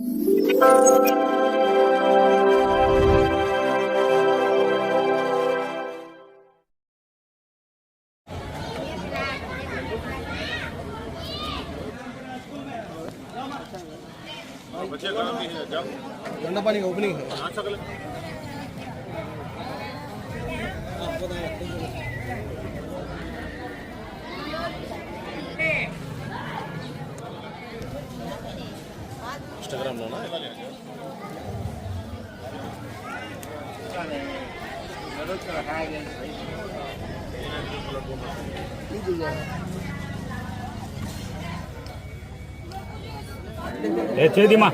ठंडा पानी का ओपनिंग है। इंस्टाग्राम लो ना చేదిమా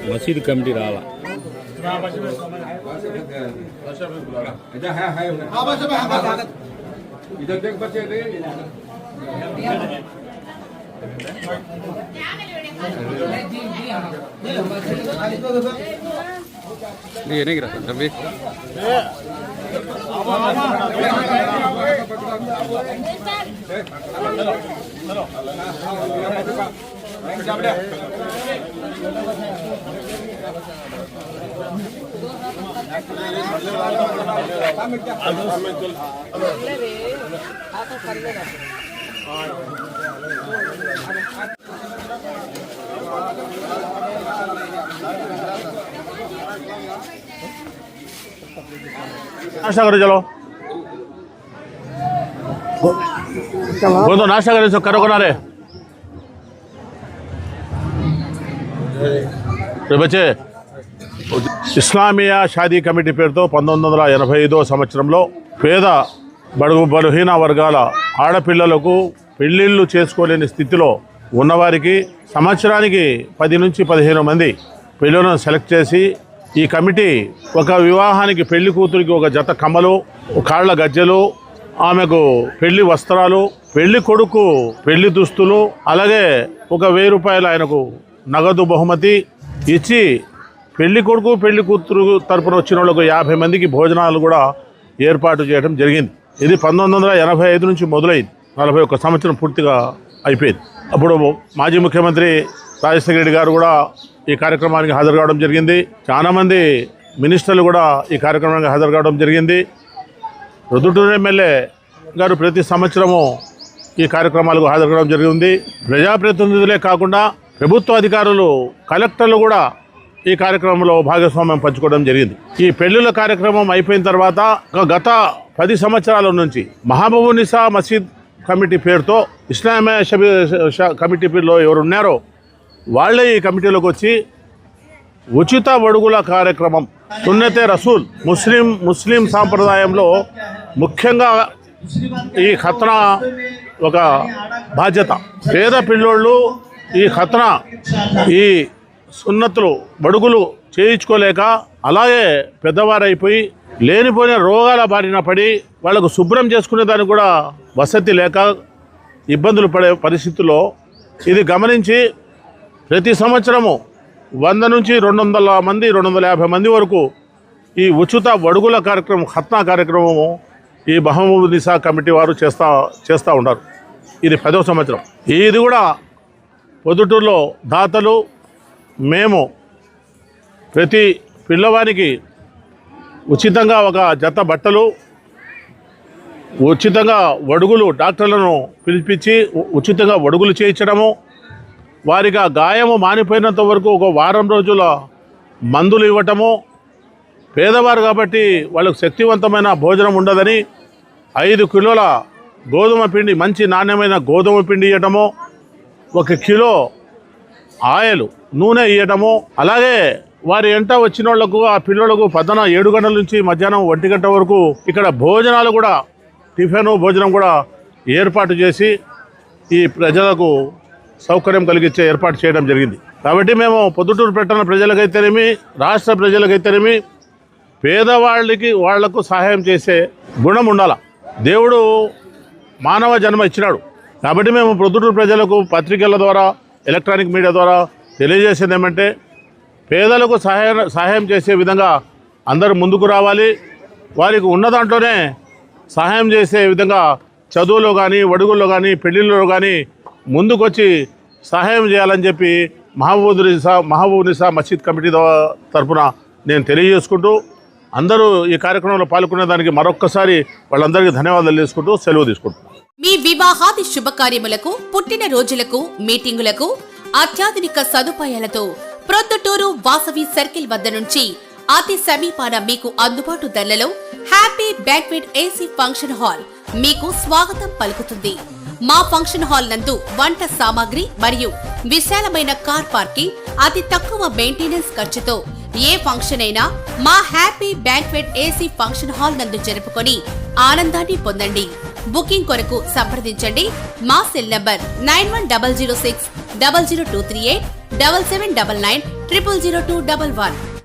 मस्जिद कमिटी राला इधर देख बच्चे ये नहीं गिरा रवि नाश्ता करो, चलो वो तो नाश्ता करे करो करा रे बच्चे ఇస్లామియా షాదీ కమిటీ పేరుతో 1985 సంవత్సరంలో పేద బడుగు బలహీన వర్గాల ఆడపిల్లలకు పెళ్లిళ్ళు చేసుకోలేని స్థితిలో ఉన్నవారికి సంవత్సరానికి 10 నుంచి 15 మంది పెళ్లిలను సెలెక్ట్ చేసి ఈ కమిటీ ఒక వివాహానికి పెళ్లి కూతురికి ఒక జత కమ్మలు, కాళ్ళ గజ్జెలు, ఆమెకు పెళ్లి వస్త్రాలు, పెళ్లి కొడుకు పెళ్లి దుస్తులు, అలాగే ఒక 1000 రూపాయలు ఆయనకు నగదు బహుమతి ఇచ్చి పెళ్లి కొడుకు పెళ్లి కూతురు తరపున వచ్చిన వాళ్ళకు 50 మందికి భోజనాలు కూడా ఏర్పాటు చేయడం జరిగింది. ఇది 1985 నుంచి మొదలైంది. 41 సంవత్సరం పూర్తిగా అయిపోయింది. అప్పుడు మాజీ ముఖ్యమంత్రి రాజశేఖర రెడ్డి గారు కూడా ఈ కార్యక్రమానికి హాజరు కావడం జరిగింది. చాలామంది మినిస్టర్లు కూడా ఈ కార్యక్రమానికి హాజరు కావడం జరిగింది. ప్రొద్దుటూరు ఎమ్మెల్యే గారు ప్రతి సంవత్సరము ఈ కార్యక్రమాలకు హాజరు కావడం జరిగింది. ప్రజాప్రతినిధులే కాకుండా ప్రభుత్వ అధికారులు, కలెక్టర్లు కూడా ఈ కార్యక్రమంలో భాగస్వామ్యం పంచుకోవడం జరిగింది. ఈ పెళ్లిళ్ళ కార్యక్రమం అయిపోయిన తర్వాత గత 10 సంవత్సరాల నుంచి మహబూబునిసా మసీద్ కమిటీ పేరుతో ఇస్లామియా కమిటీ పేరులో ఎవరు ఉన్నారో వాళ్ళే ఈ కమిటీలోకి వచ్చి ఉచిత వడుగుల కార్యక్రమం, సున్నతే రసూల్, ముస్లిం సాంప్రదాయంలో ముఖ్యంగా ఈ ఖత్నా ఒక బాధ్యత. పేద పిల్లోళ్ళు ఈ ఖత్నా, ఈ సున్నతులు బడుగులు చేయించుకోలేక అలాగే పెద్దవారైపోయి లేనిపోయిన రోగాల బారిన పడి వాళ్ళకు శుభ్రం చేసుకునే దానికి కూడా వసతి లేక ఇబ్బందులు పడే పరిస్థితుల్లో ఇది గమనించి ప్రతి సంవత్సరము 100 నుంచి 200 మంది 250 మంది వరకు ఈ ఉచిత వడుగుల కార్యక్రమం, ఖత్నా కార్యక్రమము ఈ మహబూబునిసా కమిటీ వారు చేస్తూ ఉన్నారు. ఇది 10వ సంవత్సరం. ఇది కూడా పొద్దుటూరులో దాతలు మేము ప్రతి పిల్లవానికి ఉచితంగా ఒక జత బట్టలు, ఉచితంగా వడుగులు, డాక్టర్లను పిలిపించి ఉచితంగా వడుగులు చేయించడము, వారికి ఆ గాయము మానిపోయినంత వరకు ఒక వారం రోజుల మందులు ఇవ్వటము, పేదవారు కాబట్టి వాళ్ళకు శక్తివంతమైన భోజనం ఉండదని 5 కిలోల గోధుమ పిండి, మంచి నాణ్యమైన గోధుమ పిండి ఇవ్వటము, 1 కిలో ఆయిల్ నూనె ఇవ్వటము, అలాగే వారి ఎంట వచ్చిన వాళ్లకు ఆ పిల్లలకు 7 గంటల నుంచి మధ్యాహ్నం 1 గంట వరకు ఇక్కడ భోజనాలు కూడా, టిఫిన్ భోజనం కూడా ఏర్పాటు చేసి ఈ ప్రజలకు సౌకర్యం కలిగించే ఏర్పాటు చేయడం జరిగింది. కాబట్టి మేము పొద్దుటూరు పట్టణ ప్రజలకైతేనేమి, రాష్ట్ర ప్రజలకైతేనేమి పేదవాళ్ళకి వాళ్లకు సహాయం చేసే గుణం ఉండాల. దేవుడు మానవ జన్మ ఇచ్చినాడు. కాబట్టి మేము పొద్దుటూరు ప్రజలకు పత్రికల ద్వారా, ఎలక్ట్రానిక్ మీడియా ద్వారా తెలియజేసేది ఏమంటే పేదలకు సహాయం చేసే విధంగా అందరూ ముందుకు రావాలి. వారికి ఉన్న దాంట్లోనే సహాయం చేసే విధంగా చదువులో కానీ వడుగుల్లో కానీ పెళ్లిళ్ళలో కానీ ముందుకొచ్చి సహాయం చేయాలని చెప్పి మహబూబ్ నిసా మసీద్ కమిటీ తరఫున నేను తెలియజేసుకుంటూ అందరూ ఈ కార్యక్రమంలో పాల్గొనే దానికి మరొక్కసారి వాళ్ళందరికీ ధన్యవాదాలు చేసుకుంటూ సెలవు తీసుకుంటున్నాను. మీ వివాహాది శుభకార్యములకు, పుట్టిన రోజులకు, మీటింగులకు అత్యాధునిక సదుపాయాలతో ప్రొద్దుటూరు వాసవి సర్కిల్ వద్ద నుంచి అతి సమీపాన మీకు అందుబాటు ధరలలో happy banquet AC function hall మీకు స్వాగతం పలుకుతుంది. మా ఫంక్షన్ హాల్ నందు వంట సామాగ్రి మరియు విశాలమైన కార్ పార్కింగ్, అతి తక్కువ మెయింటెనెన్స్ ఖర్చుతో ఏ ఫంక్షన్ అయినా మా happy banquet AC function hall నందు జరుపుకొని ఆనందాన్ని పొందండి. బుకింగ్ కొరకు సంప్రదించండి. మా సెల్ నంబర్ 9100600238 7799 000211.